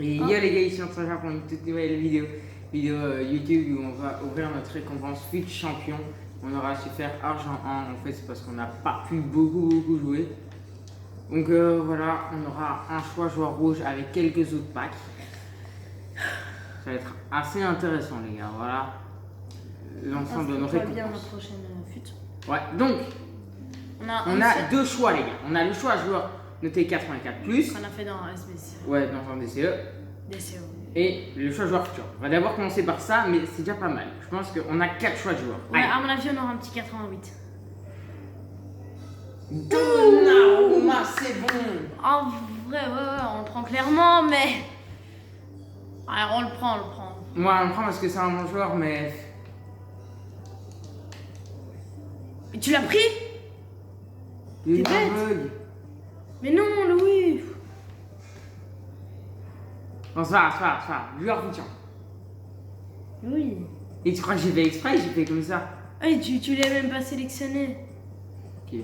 Et yo les gars, ici on se retrouve pour une toute nouvelle vidéo YouTube où on va ouvrir notre récompense FUT Champion. On aura su faire argent 1, en fait c'est parce qu'on n'a pas pu beaucoup jouer. Donc voilà, on aura un choix joueur rouge avec quelques autres packs. Ça va être assez intéressant les gars, voilà. L'ensemble de nos récompenses. Bien la prochaine FUT. Ouais, donc on a deux choix les gars. On a le choix joueur noté 84+. Qu'on a fait dans SBC. Ouais, dans un DCE. DCE. Et le choix joueur futur. On va d'abord commencer par ça, mais c'est déjà pas mal. Je pense qu'on a 4 choix de joueurs. Ouais, à mon avis, on aura un petit 88. Donnarumma, c'est bon. En vrai, ouais, on le prend clairement, mais. Alors, on le prend. Moi, on le prend parce que c'est un bon joueur, mais. Mais tu l'as pris? Il est T'es bête. aveugle. Mais non, Louis. Non, c'est pas. Joueur futur. Oui. Et tu crois que j'ai fait exprès? J'ai fait comme ça. Hey, tu l'as même pas sélectionné. Ok.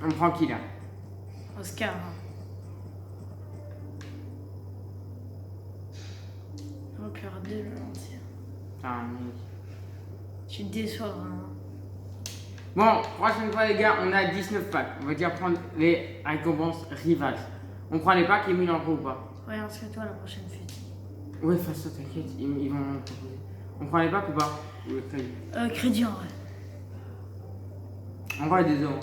On prend qui là? Oscar. Encore deux, l'ancien. Putain, mec. Tu te déçois vraiment. Bon, prochaine fois les gars, on a 19 packs. On va déjà prendre les récompenses rivales. On prend les packs et mis en gros ou pas? Ouais, inscris-toi à la prochaine FUT. Ouais, face ça, t'inquiète, ils vont me proposer. On prend les packs ou pas? Ou le crédit? Crédit en vrai. En vrai, des euros.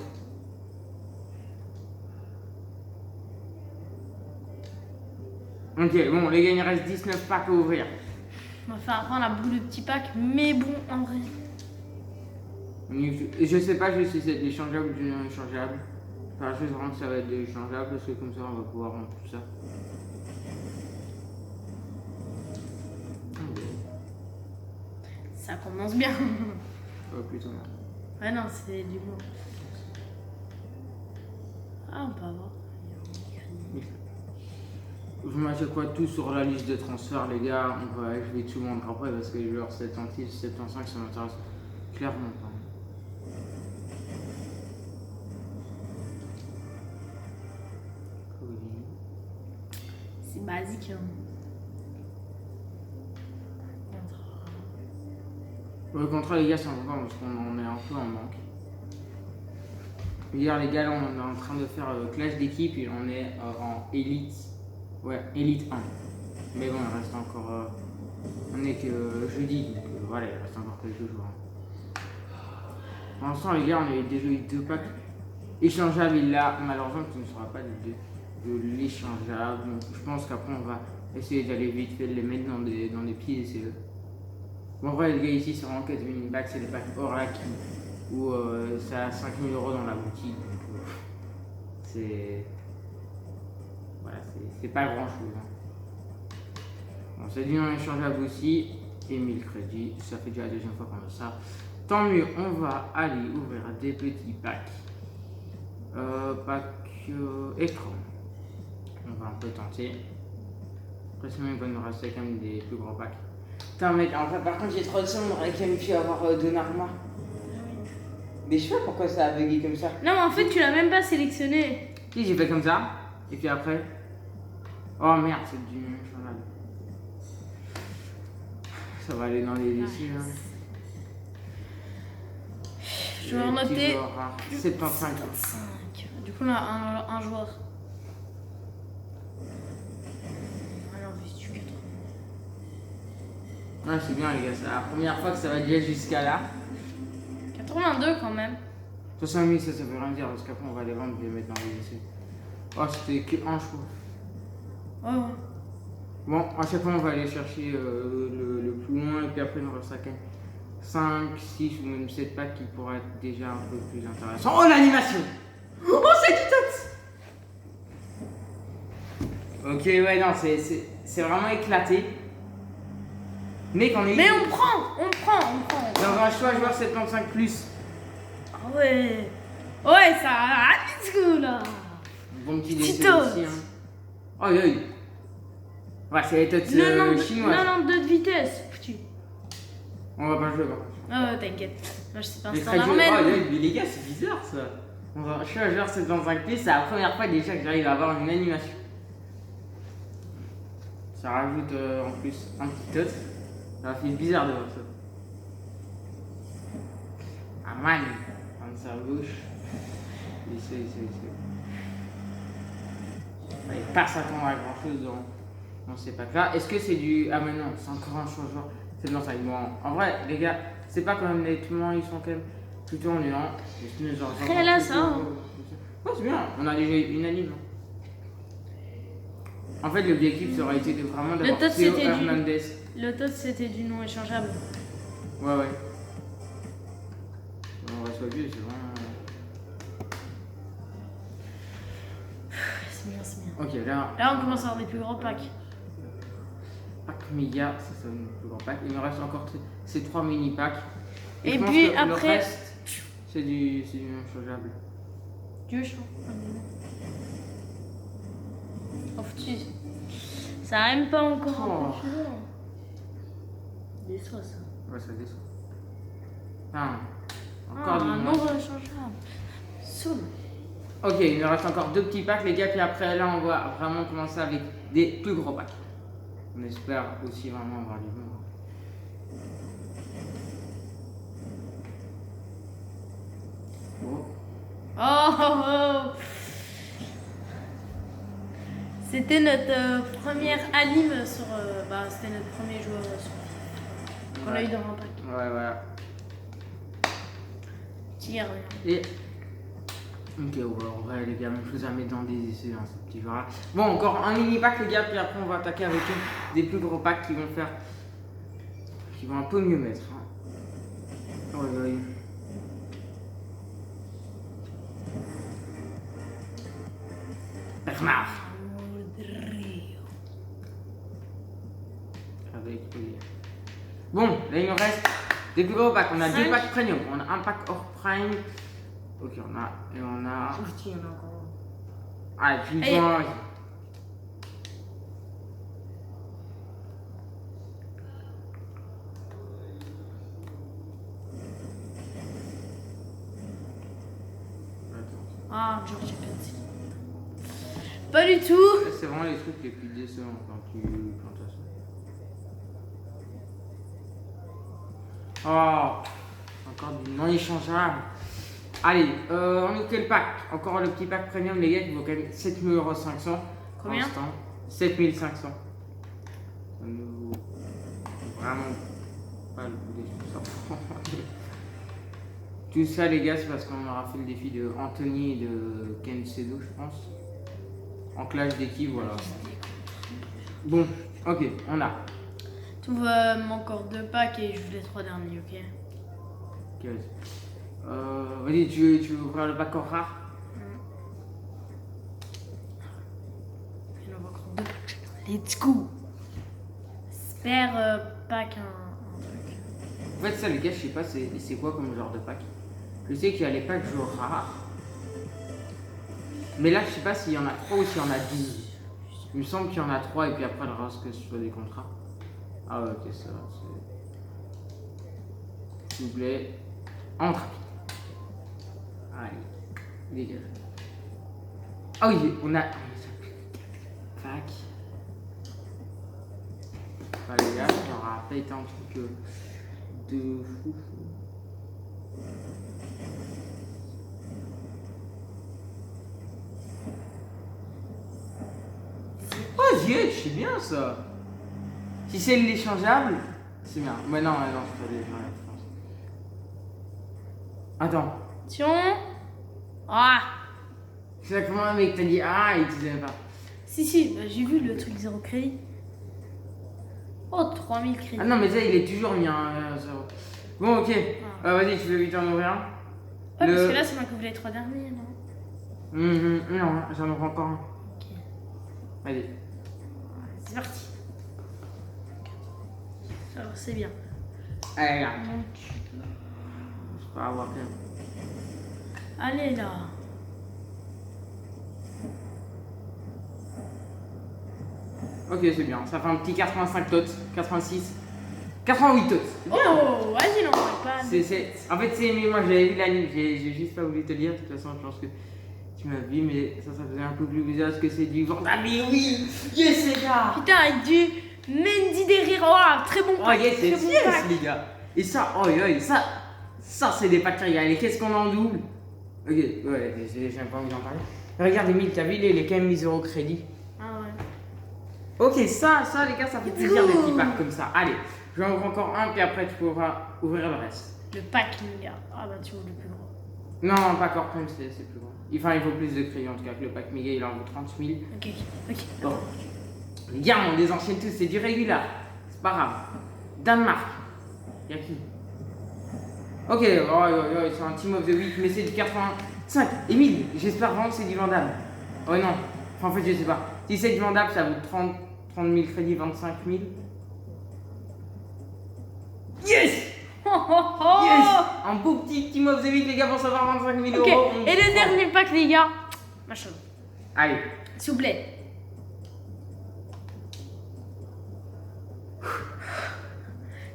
Ok, bon, les gars, il reste 19 packs à ouvrir. On va faire après la boule de petit pack, mais bon, en vrai. Je sais pas si c'est échangeable ou non échangeable. Enfin, je pense que ça va être échangeable parce que comme ça, on va pouvoir rendre tout ça. Ça commence bien. Oh putain. Ouais, non, c'est du bon. Ah, on peut avoir. Je m'achète quoi tout sur la liste de transfert, les gars. Je vais tout montrer après parce que les joueurs 76, 75, ça m'intéresse clairement pas. C'est basique. Hein. Le contrat, les gars, c'est important parce qu'on en est un peu en manque. Hier, les gars, là, on est en train de faire clash d'équipe et on est en élite. Ouais, élite 1. Mais bon, il reste encore. On est que jeudi, donc voilà, il reste encore quelques jours. Pour l'instant, les gars, on a déjà eu 2 packs échangeables et là, malheureusement, tu ne seras pas de l'échangeable. Donc, je pense qu'après, on va essayer d'aller vite fait les mettre dans des pieds DCE. Bon, en vrai, les gars, ici, c'est vraiment 4000 packs, c'est des packs hors là où ça a 5000 € dans la boutique. Donc, c'est. Voilà, c'est pas grand chose. Hein. Bon, c'est du non échangeable aussi. Et 1000 crédits, ça fait déjà la deuxième fois qu'on a ça. Tant mieux, on va aller ouvrir des petits packs. Écran. On va un peu tenter. Après, c'est même qu'il nous rester quand même des plus gros packs. Putain, mec, en fait, par contre, j'ai trop de son, on aurait quand même pu avoir Donnarumma. Mais je sais pas pourquoi ça a bugué comme ça. Non, mais en fait, tu l'as même pas sélectionné. Si, j'ai fait comme ça. Et puis après. Oh merde, c'est du journal. Ça va aller dans les décis là. Je vais en noter 75. Du coup, on a un joueur. Alors, tu 80. Ouais, c'est bien les gars, c'est la première fois que ça va déjà jusqu'à là. 82 quand même. 60 000, ça veut rien dire parce qu'après on va les vendre et les mettre dans les décis. Oh, c'était que un choix. Ouais. Bon, à chaque fois on va aller chercher le plus loin et puis après il nous restera 5, 6 ou même 7 packs qui pourraient être déjà un peu plus intéressants. Oh, l'animation! Oh, c'est du top! Ok, ouais, non, c'est vraiment éclaté. Mais qu'on est. Mais on prend. Dans un choix joueur 75+. Ah ouais. Ouais, ça a let's go là. Bon petit Petit décès aussi. Hein. Aïe aïe. Ouais, c'est les tots chinois. 92 de vitesse. Foutu. On va pas jouer par contre. Ah ouais, t'inquiète. Moi je sais pas Les installer traits l'armée. de jeu. Oh, les gars, c'est bizarre ça. Je suis un joueur 75 pieds, c'est la première fois déjà que j'arrive à avoir une animation. Ça rajoute en plus un petit touch. Ça fait bizarre de voir ça. Ah man, prendre sa gauche. Essaye. Il passe à attendre à grand chose dans ces packs là. Est-ce que c'est du. Ah mais non, c'est encore un changeur. C'est dans ça. Bon, en vrai, les gars, c'est pas quand même les tourments, ils sont quand même plutôt ennuyants. Après là, ça. Hein. Ouais, c'est bien, on a déjà une anime. En fait, l'objectif ça aurait été de vraiment d'avoir Théo Hernandez. Le tot c'était du non échangeable. Ouais. On reçoit vieux, c'est vraiment. C'est bien. Ok, là. Là, on commence à avoir des plus gros packs. Pack méga, ça c'est un plus grand pack. Il me reste encore ces 3 mini packs. Et puis après. Le reste, c'est du non échangeable. Dieu chaud. Oh, ça a même pas encore un peu plus long. Déçoit ça. Ouais, ça déçoit. Encore un nombre changeable. Soum. Ok, il nous reste encore 2 petits packs, les gars. Puis après, là, on va vraiment commencer avec des plus gros packs. On espère aussi vraiment avoir du bon. Oh. C'était notre première anime sur. C'était notre premier joueur sur. Qu'on a eu dans un pack. Ouais, voilà. Tire. Et. Ok, en vrai, les gars, même chose à mettre dans des essais dans ce petit genre. Bon, encore un mini pack, les gars, puis après, on va attaquer avec des plus gros packs qui vont faire. Qui vont un peu mieux mettre. Hein. Ouais. Bernard. Avec bon, là il nous reste des plus gros packs. On a 2 packs premium. On a un pack hors prime. Ok, on a. Il y en a encore. Ah, putain. Ah, George Pet. Pas du tout. C'est vraiment les trucs les plus décevants quand tu plantes ça. Oh, encore du non échangeable. Allez, on est quel pack? Encore le petit pack premium, les gars, qui vaut quand même 7500. Combien? 7500. Ça nous vaut vraiment pas le coup des choses. Tout ça, les gars, c'est parce qu'on aura fait le défi de Anthony et de Ken Sedo, je pense. En clash d'équipe, voilà. Bon, ok, on a. Tu veux encore 2 packs et je veux les 3 derniers, ok? Ok, vas-y, tu veux ouvrir le pack en rare? Il en va encore 2 packs. Let's go! Spare pack un truc. En fait, ça, les gars, je sais pas, c'est quoi comme genre de pack? Je sais qu'il y a les packs genre rares. Mais là, je sais pas s'il y en a 3 ou s'il y en a 10. Il me semble qu'il y en a 3 et puis après le reste que ce soit des contrats. Ah ouais, ok, ça va. S'il vous plaît. Entre. Allez, dégage. Ah oui, on a. Pack. Enfin, les gars, ça aura pas été un truc de fou. Oh, c'est bien ça. Si c'est l'échangeable, c'est bien. Mais non, c'est pas l'échangeable, je pense. Attends. Attention. Ah. C'est ça comment un mec t'a dit ah, il disait pas. Si, bah, j'ai vu le truc 0 crédit. Oh, 3000 crédits. Ah non, mais ça, il est toujours mis un 0. Bon, ok. Vas-y, tu veux vite en ouvrir un. Ouais, parce que là, c'est moi qui ouvre les 3 derniers, non? Non, j'en ouvre encore un. Ok. Allez. C'est parti. Alors, c'est bien. Allez, regarde. Donc, Je peux avoir quand même. allez là. Ok, c'est bien. Ça fait un petit 85 tots. 86. 88 tots. Oh, vas-y, non, pas. En fait, c'est mais moi j'avais vu l'anime, j'ai juste pas voulu te lire. De toute façon, je pense que tu m'as vu, mais ça faisait un peu plus bizarre parce que c'est du Vandal. Mais oui, yes les gars. Putain, avec du Mendy derrière. Oh, très bon Oh pack. yes, très yes, bon yes pack. les gars. Et ça, oh ça c'est des packs qui regardent. Et qu'est-ce qu'on en double? Ok, ouais, j'ai pas envie d'en parler. Regarde Emile, t'as vu, il est quand même mis 0 crédit. Ah ouais. Ok, ça les gars, ça fait plaisir des petits packs comme ça. Allez, je vais en ouvrir encore un, puis après tu pourras ouvrir le reste. Le pack Mega. Ah bah tu vois le plus gros. Non, pas encore prime, c'est plus grand. Enfin, il faut plus de crédits en tout cas que le pack méga, il en vaut 30 000. Ok. Bon. Les gars, on les enchaîne tous, c'est du régulier. C'est pas grave. Danemark. Y'a qui? Ok, c'est un Team of the Week, mais c'est du 85. Emile, j'espère vraiment que c'est du vendable. Oh non, enfin, en fait, je sais pas. Si c'est du vendable, ça vaut 30 000 crédits, 25 000. Yes! Yes! Un beau petit Team of the Week, les gars, pour savoir 25 000 Ok, euros. et le dernier pack, les gars. Machin. Allez. S'il vous plaît.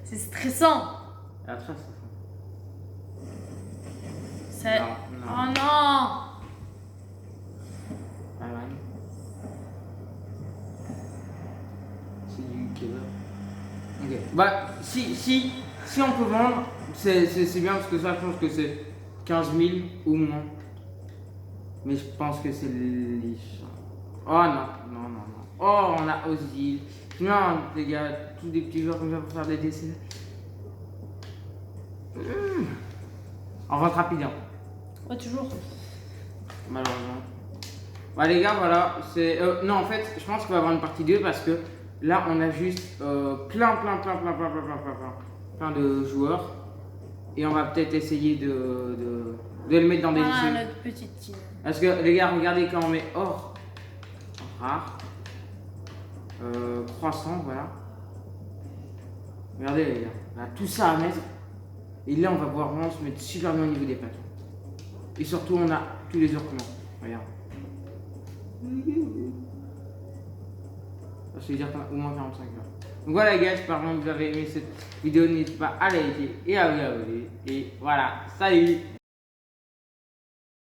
C'est stressant. Ah, très C'est. Non. Oh non! Allemagne. C'est du kebab. Ok. Bah, si on peut vendre, c'est bien parce que ça, je pense que c'est 15 000 ou moins. Mais je pense que c'est les. Oh non. Oh, on a Ozil. Non, les gars, tous des petits joueurs comme ça pour faire des décès. On rentre rapide, hein. Ouais, toujours. Malheureusement. Bah les gars, voilà, c'est... non, en fait, je pense qu'on va avoir une partie 2 parce que là, on a juste plein de joueurs. Et on va peut-être essayer de les mettre dans des Voilà lycées. notre petite team. Parce que les gars, regardez quand on met or, rare, croissant, voilà. Regardez les gars, on a tout ça à mettre. Et là, on va pouvoir vraiment se mettre super bien au niveau des paquets. Et surtout, on a tous les heures comment. Regarde. Ça veut dire qu'on a au moins 45 heures. Donc voilà les gars, j'espère que vous avez aimé cette vidéo. N'hésitez pas à liker et à vous abonner. Et voilà, salut!